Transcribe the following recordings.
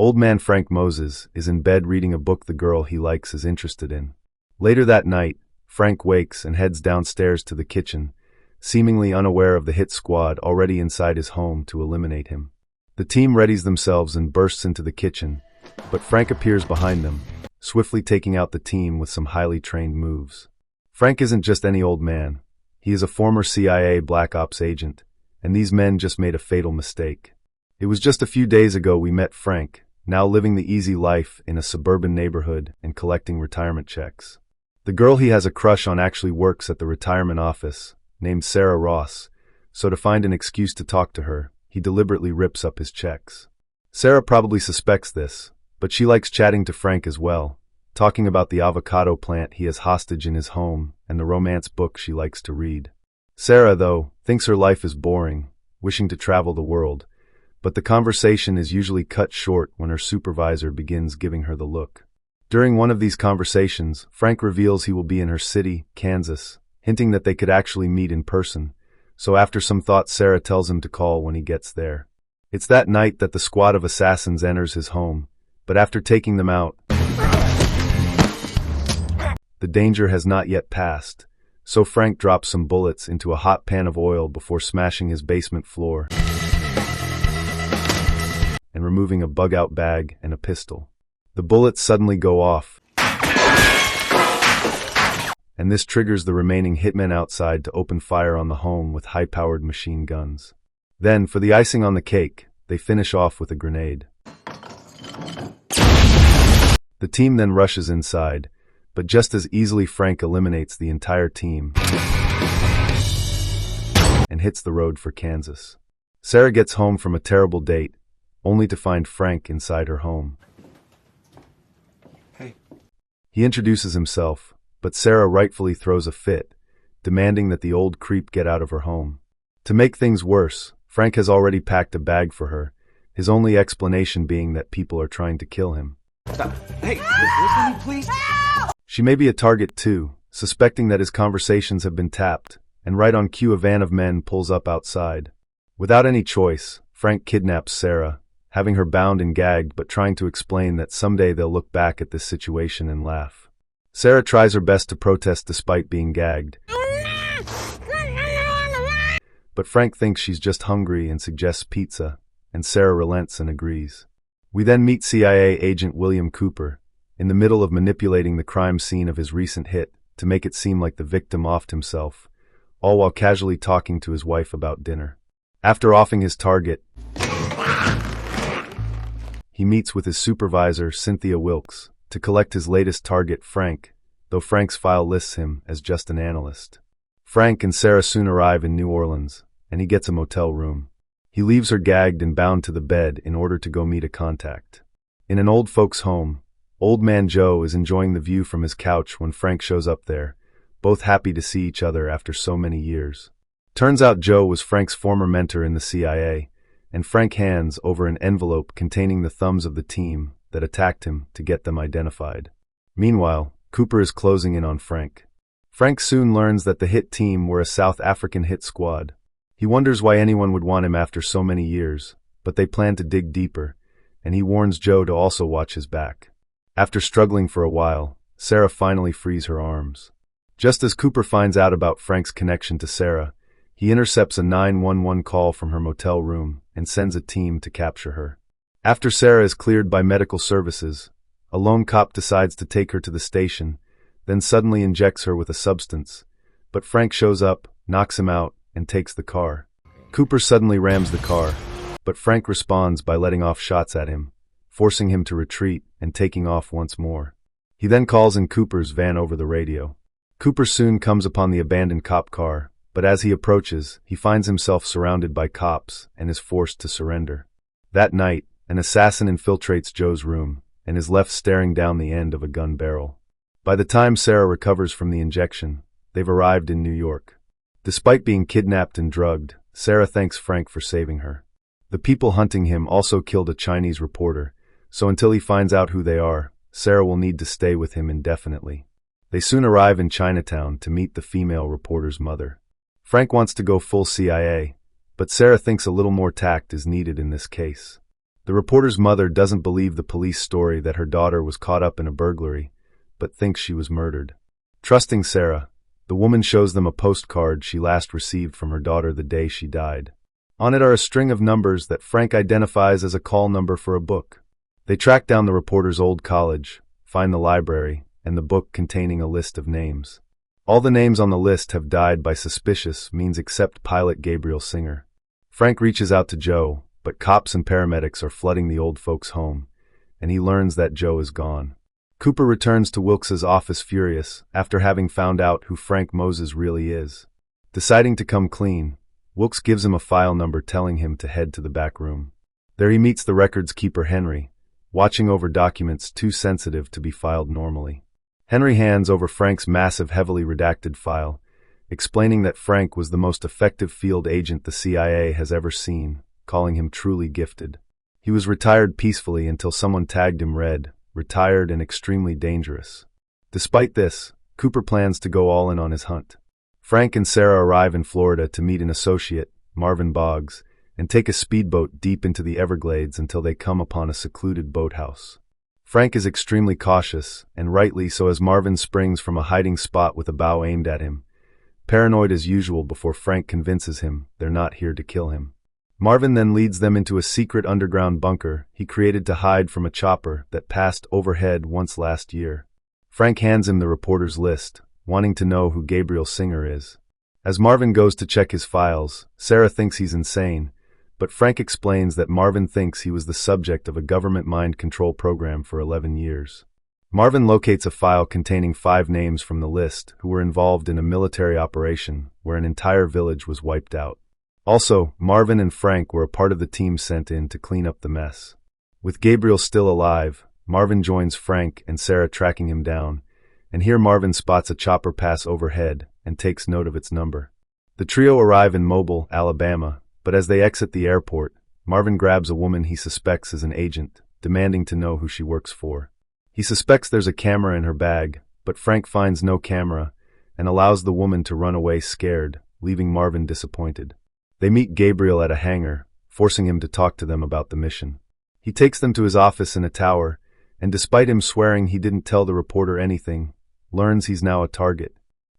Old man Frank Moses is in bed reading a book the girl he likes is interested in. Later that night, Frank wakes and heads downstairs to the kitchen, seemingly unaware of the hit squad already inside his home to eliminate him. The team readies themselves and bursts into the kitchen, but Frank appears behind them, swiftly taking out the team with some highly trained moves. Frank isn't just any old man. He is a former CIA Black Ops agent, and these men just made a fatal mistake. It was just a few days ago we met Frank, now living the easy life in a suburban neighborhood and collecting retirement checks. The girl he has a crush on actually works at the retirement office, named Sarah Ross, so to find an excuse to talk to her, he deliberately rips up his checks. Sarah probably suspects this, but she likes chatting to Frank as well, talking about the avocado plant he has hostage in his home and the romance book she likes to read. Sarah, though, thinks her life is boring, wishing to travel the world, but the conversation is usually cut short when her supervisor begins giving her the look. During one of these conversations, Frank reveals he will be in her city, Kansas, hinting that they could actually meet in person, so after some thought Sarah tells him to call when he gets there. It's that night that the squad of assassins enters his home, but after taking them out, the danger has not yet passed, so Frank drops some bullets into a hot pan of oil before smashing his basement floor and removing a bug-out bag and a pistol. The bullets suddenly go off, and this triggers the remaining hitmen outside to open fire on the home with high-powered machine guns. Then, for the icing on the cake, they finish off with a grenade. The team then rushes inside, but just as easily Frank eliminates the entire team and hits the road for Kansas. Sarah gets home from a terrible date, only to find Frank inside her home. Hey. He introduces himself, but Sarah rightfully throws a fit, demanding that the old creep get out of her home. To make things worse, Frank has already packed a bag for her, his only explanation being that people are trying to kill him. Stop. Hey, listen to me, please. She may be a target too, suspecting that his conversations have been tapped, and right on cue a van of men pulls up outside. Without any choice, Frank kidnaps Sarah, having her bound and gagged but trying to explain that someday they'll look back at this situation and laugh. Sarah tries her best to protest despite being gagged, but Frank thinks she's just hungry and suggests pizza, and Sarah relents and agrees. We then meet CIA agent William Cooper, in the middle of manipulating the crime scene of his recent hit to make it seem like the victim offed himself, all while casually talking to his wife about dinner. After offing his target, he meets with his supervisor, Cynthia Wilkes, to collect his latest target, Frank, though Frank's file lists him as just an analyst. Frank and Sarah soon arrive in New Orleans, and he gets a motel room. He leaves her gagged and bound to the bed in order to go meet a contact. In an old folks' home, Old Man Joe is enjoying the view from his couch when Frank shows up there, both happy to see each other after so many years. Turns out Joe was Frank's former mentor in the CIA, and Frank hands over an envelope containing the thumbs of the team that attacked him to get them identified. Meanwhile, Cooper is closing in on Frank. Frank soon learns that the hit team were a South African hit squad. He wonders why anyone would want him after so many years, but they plan to dig deeper, and he warns Joe to also watch his back. After struggling for a while, Sarah finally frees her arms. Just as Cooper finds out about Frank's connection to Sarah, he intercepts a 911 call from her motel room and sends a team to capture her. After Sarah is cleared by medical services, a lone cop decides to take her to the station, then suddenly injects her with a substance, but Frank shows up, knocks him out, and takes the car. Cooper suddenly rams the car, but Frank responds by letting off shots at him, forcing him to retreat and taking off once more. He then calls in Cooper's van over the radio. Cooper soon comes upon the abandoned cop car, but as he approaches, he finds himself surrounded by cops and is forced to surrender. That night, an assassin infiltrates Joe's room and is left staring down the end of a gun barrel. By the time Sarah recovers from the injection, they've arrived in New York. Despite being kidnapped and drugged, Sarah thanks Frank for saving her. The people hunting him also killed a Chinese reporter, so until he finds out who they are, Sarah will need to stay with him indefinitely. They soon arrive in Chinatown to meet the female reporter's mother. Frank wants to go full CIA, but Sarah thinks a little more tact is needed in this case. The The reporter's mother doesn't believe the police story that her daughter was caught up in a burglary, but thinks she was murdered. Trusting Sarah, the woman shows them a postcard she last received from her daughter the day she died. On it are a string of numbers that Frank identifies as a call number for a book. They track down the reporter's old college, find the library, and the book containing a list of names. All the names on the list have died by suspicious means except pilot Gabriel Singer. Frank reaches out to Joe, but cops and paramedics are flooding the old folks' home, and he learns that Joe is gone. Cooper returns to Wilkes's office furious after having found out who Frank Moses really is. Deciding to come clean, Wilkes gives him a file number telling him to head to the back room. There he meets the records keeper Henry, watching over documents too sensitive to be filed normally. Henry hands over Frank's massive, heavily redacted file, explaining that Frank was the most effective field agent the CIA has ever seen, calling him truly gifted. He was retired peacefully until someone tagged him red, retired and extremely dangerous. Despite this, Cooper plans to go all in on his hunt. Frank and Sarah arrive in Florida to meet an associate, Marvin Boggs, and take a speedboat deep into the Everglades until they come upon a secluded boathouse. Frank is extremely cautious, and rightly so, as Marvin springs from a hiding spot with a bow aimed at him, paranoid as usual before Frank convinces him they're not here to kill him. Marvin then leads them into a secret underground bunker he created to hide from a chopper that passed overhead once last year. Frank hands him the reporter's list, wanting to know who Gabriel Singer is. As Marvin goes to check his files, Sarah thinks he's insane, but Frank explains that Marvin thinks he was the subject of a government mind control program for 11 years. Marvin locates a file containing 5 names from the list who were involved in a military operation where an entire village was wiped out. Also, Marvin and Frank were a part of the team sent in to clean up the mess. With Gabriel still alive, Marvin joins Frank and Sarah tracking him down, and here Marvin spots a chopper pass overhead and takes note of its number. The trio arrive in Mobile, Alabama, but as they exit the airport, Marvin grabs a woman he suspects is an agent, demanding to know who she works for. He suspects there's a camera in her bag, but Frank finds no camera and allows the woman to run away scared, leaving Marvin disappointed. They meet Gabriel at a hangar, forcing him to talk to them about the mission. He takes them to his office in a tower, and despite him swearing he didn't tell the reporter anything, learns he's now a target.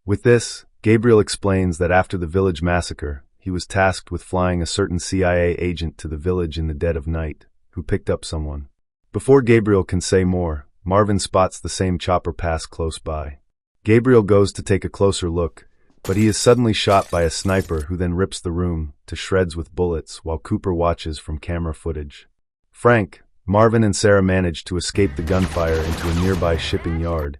With this, Gabriel explains that after the village massacre, he was tasked with flying a certain CIA agent to the village in the dead of night, who picked up someone. Before Gabriel can say more, Marvin spots the same chopper pass close by. Gabriel goes to take a closer look, but he is suddenly shot by a sniper who then rips the room to shreds with bullets while Cooper watches from camera footage. Frank, Marvin and Sarah manage to escape the gunfire into a nearby shipping yard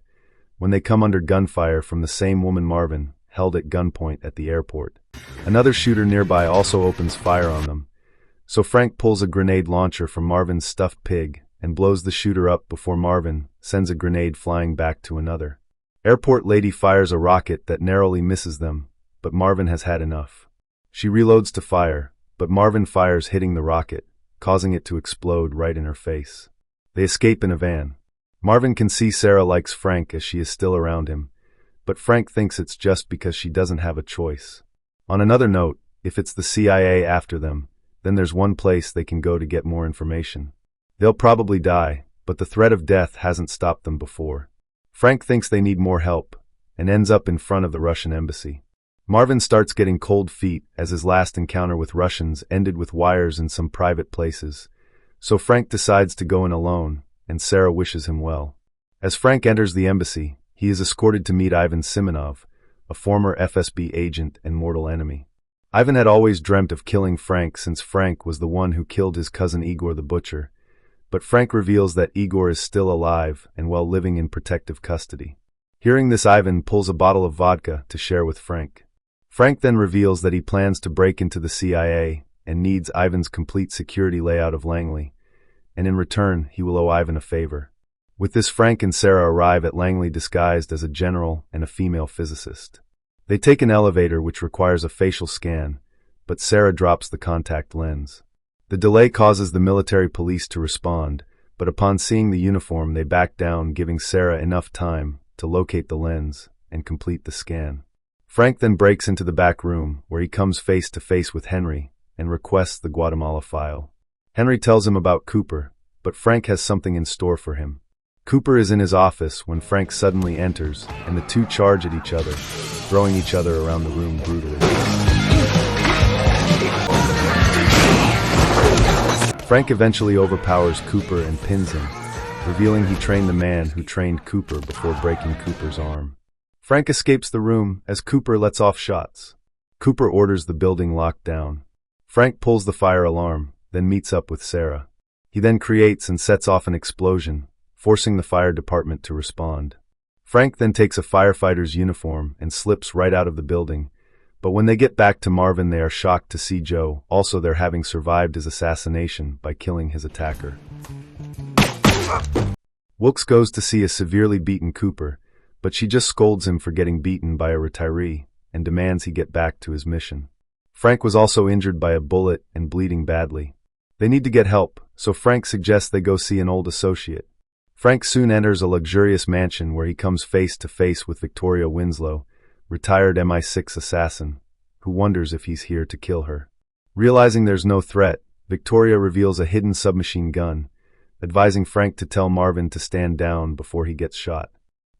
when they come under gunfire from the same woman Marvin held at gunpoint at the airport. Another shooter nearby also opens fire on them, so Frank pulls a grenade launcher from Marvin's stuffed pig and blows the shooter up before Marvin sends a grenade flying back to another. Airport lady fires a rocket that narrowly misses them, but Marvin has had enough. She reloads to fire, but Marvin fires hitting the rocket, causing it to explode right in her face. They escape in a van. Marvin can see Sarah likes Frank as she is still around him, but Frank thinks it's just because she doesn't have a choice. On another note, if it's the CIA after them, then there's one place they can go to get more information. They'll probably die, but the threat of death hasn't stopped them before. Frank thinks they need more help, and ends up in front of the Russian embassy. Marvin starts getting cold feet as his last encounter with Russians ended with wires in some private places, so Frank decides to go in alone, and Sarah wishes him well. As Frank enters the embassy, he is escorted to meet Ivan Simonov, a former FSB agent and mortal enemy. Ivan had always dreamt of killing Frank since Frank was the one who killed his cousin Igor the Butcher, but Frank reveals that Igor is still alive and well living in protective custody. Hearing this, Ivan pulls a bottle of vodka to share with Frank. Frank then reveals that he plans to break into the CIA and needs Ivan's complete security layout of Langley, and in return he will owe Ivan a favor. With this, Frank and Sarah arrive at Langley disguised as a general and a female physicist. They take an elevator which requires a facial scan, but Sarah drops the contact lens. The delay causes the military police to respond, but upon seeing the uniform they back down, giving Sarah enough time to locate the lens and complete the scan. Frank then breaks into the back room, where he comes face to face with Henry and requests the Guatemala file. Henry tells him about Cooper, but Frank has something in store for him. Cooper is in his office when Frank suddenly enters, and the two charge at each other, throwing each other around the room brutally. Frank eventually overpowers Cooper and pins him, revealing he trained the man who trained Cooper before breaking Cooper's arm. Frank escapes the room as Cooper lets off shots. Cooper orders the building locked down. Frank pulls the fire alarm, then meets up with Sarah. He then creates and sets off an explosion, forcing the fire department to respond. Frank then takes a firefighter's uniform and slips right out of the building, but when they get back to Marvin they are shocked to see Joe, also there having survived his assassination by killing his attacker. Wilkes goes to see a severely beaten Cooper, but she just scolds him for getting beaten by a retiree and demands he get back to his mission. Frank was also injured by a bullet and bleeding badly. They need to get help, so Frank suggests they go see an old associate. Frank soon enters a luxurious mansion where he comes face to face with Victoria Winslow, retired MI6 assassin, who wonders if he's here to kill her. Realizing there's no threat, Victoria reveals a hidden submachine gun, advising Frank to tell Marvin to stand down before he gets shot.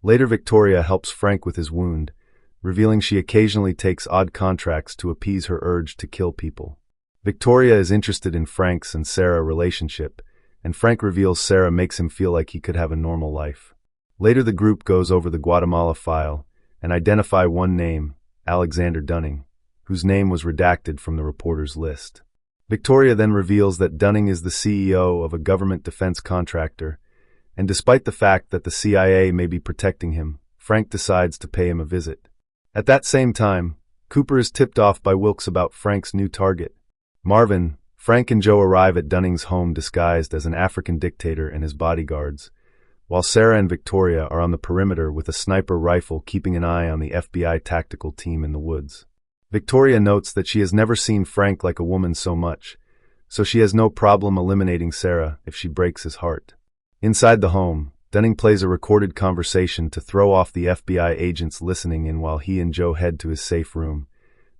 Later Victoria helps Frank with his wound, revealing she occasionally takes odd contracts to appease her urge to kill people. Victoria is interested in Frank's and Sarah relationship, and Frank reveals Sarah makes him feel like he could have a normal life. Later the group goes over the Guatemala file and identify one name, Alexander Dunning, whose name was redacted from the reporter's list. Victoria then reveals that Dunning is the CEO of a government defense contractor, and despite the fact that the CIA may be protecting him, Frank decides to pay him a visit. At that same time, Cooper is tipped off by Wilkes about Frank's new target. Marvin, Frank and Joe arrive at Dunning's home disguised as an African dictator and his bodyguards, while Sarah and Victoria are on the perimeter with a sniper rifle keeping an eye on the FBI tactical team in the woods. Victoria notes that she has never seen Frank like a woman so much, so she has no problem eliminating Sarah if she breaks his heart. Inside the home, Dunning plays a recorded conversation to throw off the FBI agents listening in while he and Joe head to his safe room,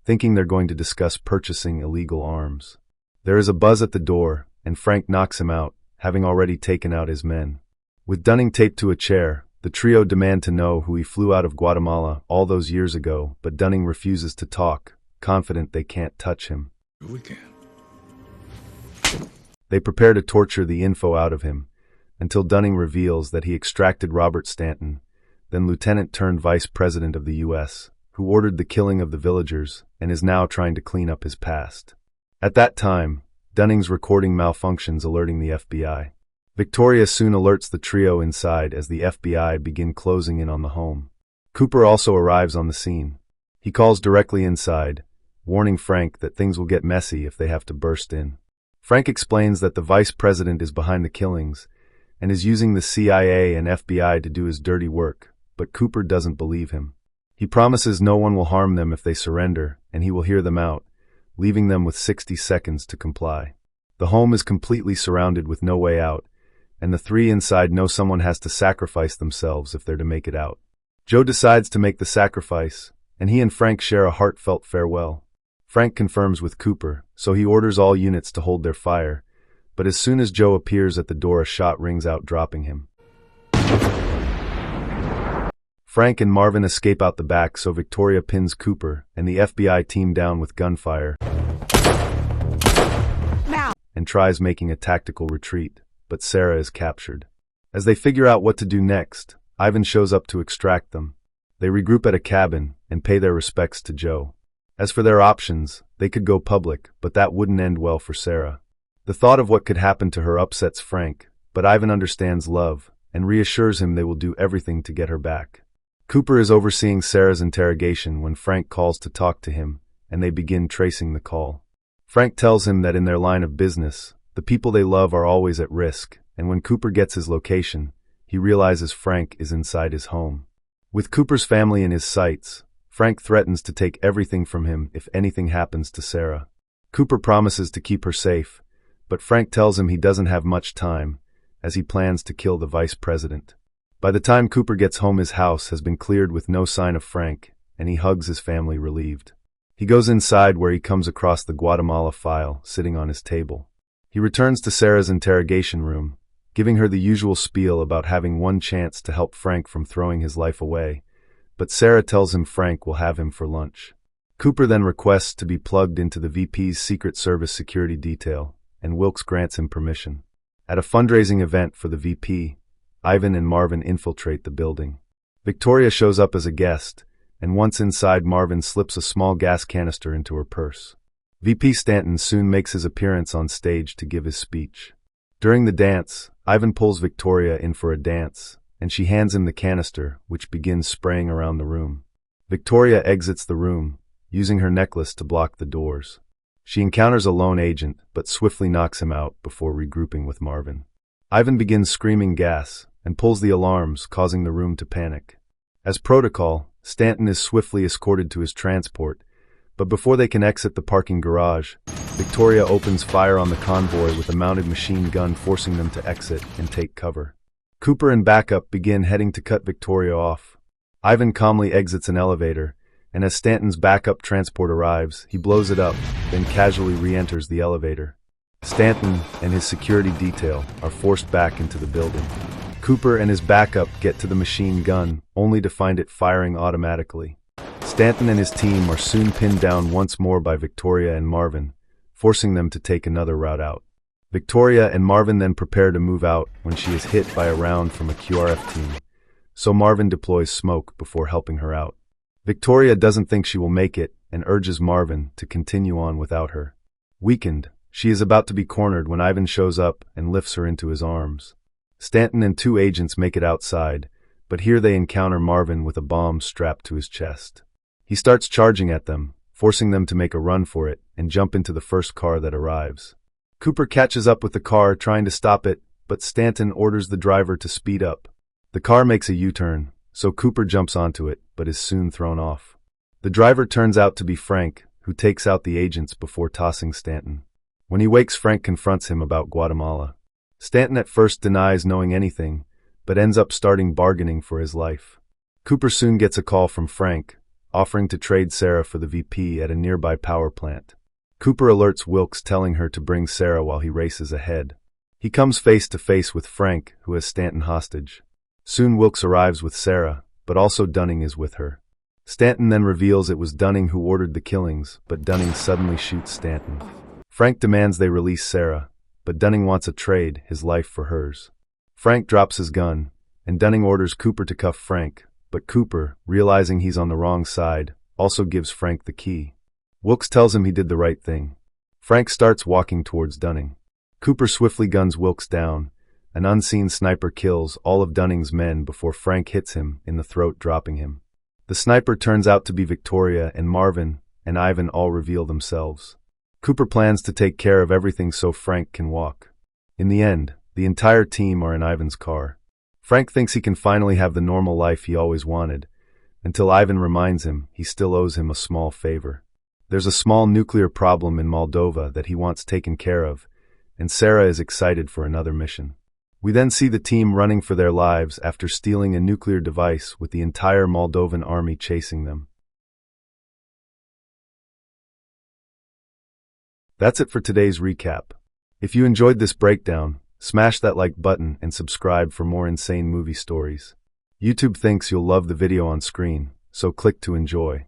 thinking they're going to discuss purchasing illegal arms. There is a buzz at the door, and Frank knocks him out, having already taken out his men. With Dunning taped to a chair, the trio demand to know who he flew out of Guatemala all those years ago, but Dunning refuses to talk, confident they can't touch him. We can. They prepare to torture the info out of him, until Dunning reveals that he extracted Robert Stanton, then lieutenant turned vice president of the U.S., who ordered the killing of the villagers and is now trying to clean up his past. At that time, Dunning's recording malfunctions, alerting the FBI. Victoria soon alerts the trio inside as the FBI begin closing in on the home. Cooper also arrives on the scene. He calls directly inside, warning Frank that things will get messy if they have to burst in. Frank explains that the vice president is behind the killings and is using the CIA and FBI to do his dirty work, but Cooper doesn't believe him. He promises no one will harm them if they surrender, and he will hear them out, leaving them with 60 seconds to comply. The home is completely surrounded with no way out, and the three inside know someone has to sacrifice themselves if they're to make it out. Joe decides to make the sacrifice, and he and Frank share a heartfelt farewell. Frank confirms with Cooper, so he orders all units to hold their fire, but as soon as Joe appears at the door a shot rings out, dropping him. Frank and Marvin escape out the back, so Victoria pins Cooper and the FBI team down with gunfire and tries making a tactical retreat, but Sarah is captured. As they figure out what to do next, Ivan shows up to extract them. They regroup at a cabin and pay their respects to Joe. As for their options, they could go public, but that wouldn't end well for Sarah. The thought of what could happen to her upsets Frank, but Ivan understands love and reassures him they will do everything to get her back. Cooper is overseeing Sarah's interrogation when Frank calls to talk to him, and they begin tracing the call. Frank tells him that in their line of business, the people they love are always at risk, and when Cooper gets his location, he realizes Frank is inside his home. With Cooper's family in his sights, Frank threatens to take everything from him if anything happens to Sarah. Cooper promises to keep her safe, but Frank tells him he doesn't have much time, as he plans to kill the vice president. By the time Cooper gets home, his house has been cleared with no sign of Frank, and he hugs his family relieved. He goes inside where he comes across the Guatemala file sitting on his table. He returns to Sarah's interrogation room, giving her the usual spiel about having one chance to help Frank from throwing his life away, but Sarah tells him Frank will have him for lunch. Cooper then requests to be plugged into the VP's Secret Service security detail, and Wilkes grants him permission. At a fundraising event for the VP, Ivan and Marvin infiltrate the building. Victoria shows up as a guest, and once inside, Marvin slips a small gas canister into her purse. VP Stanton soon makes his appearance on stage to give his speech. During the dance, Ivan pulls Victoria in for a dance, and she hands him the canister, which begins spraying around the room. Victoria exits the room, using her necklace to block the doors. She encounters a lone agent, but swiftly knocks him out before regrouping with Marvin. Ivan begins screaming gas and pulls the alarms, causing the room to panic. As protocol, Stanton is swiftly escorted to his transport, but before they can exit the parking garage, Victoria opens fire on the convoy with a mounted machine gun, forcing them to exit and take cover. Cooper and backup begin heading to cut Victoria off. Ivan calmly exits an elevator, and as Stanton's backup transport arrives, he blows it up, then casually re-enters the elevator. Stanton and his security detail are forced back into the building. Cooper and his backup get to the machine gun, only to find it firing automatically. Stanton and his team are soon pinned down once more by Victoria and Marvin, forcing them to take another route out. Victoria and Marvin then prepare to move out when she is hit by a round from a QRF team, so Marvin deploys smoke before helping her out. Victoria doesn't think she will make it and urges Marvin to continue on without her. Weakened, she is about to be cornered when Ivan shows up and lifts her into his arms. Stanton and two agents make it outside, but here they encounter Marvin with a bomb strapped to his chest. He starts charging at them, forcing them to make a run for it and jump into the first car that arrives. Cooper catches up with the car, trying to stop it, but Stanton orders the driver to speed up. The car makes a U-turn, so Cooper jumps onto it, but is soon thrown off. The driver turns out to be Frank, who takes out the agents before tossing Stanton. When he wakes, Frank confronts him about Guatemala. Stanton at first denies knowing anything, but ends up starting bargaining for his life. Cooper soon gets a call from Frank, offering to trade Sarah for the VP at a nearby power plant. Cooper alerts Wilkes, telling her to bring Sarah while he races ahead. He comes face to face with Frank, who has Stanton hostage. Soon Wilkes arrives with Sarah, but also Dunning is with her. Stanton then reveals it was Dunning who ordered the killings, but Dunning suddenly shoots Stanton. Frank demands they release Sarah, but Dunning wants a trade, his life for hers. Frank drops his gun, and Dunning orders Cooper to cuff Frank, but Cooper, realizing he's on the wrong side, also gives Frank the key. Wilkes tells him he did the right thing. Frank starts walking towards Dunning. Cooper swiftly guns Wilkes down. An unseen sniper kills all of Dunning's men before Frank hits him in the throat, dropping him. The sniper turns out to be Victoria, and Marvin and Ivan all reveal themselves. Cooper plans to take care of everything so Frank can walk. In the end, the entire team are in Ivan's car. Frank thinks he can finally have the normal life he always wanted, until Ivan reminds him he still owes him a small favor. There's a small nuclear problem in Moldova that he wants taken care of, and Sarah is excited for another mission. We then see the team running for their lives after stealing a nuclear device, with the entire Moldovan army chasing them. That's it for today's recap. If you enjoyed this breakdown, smash that like button and subscribe for more insane movie stories. YouTube thinks you'll love the video on screen, so click to enjoy.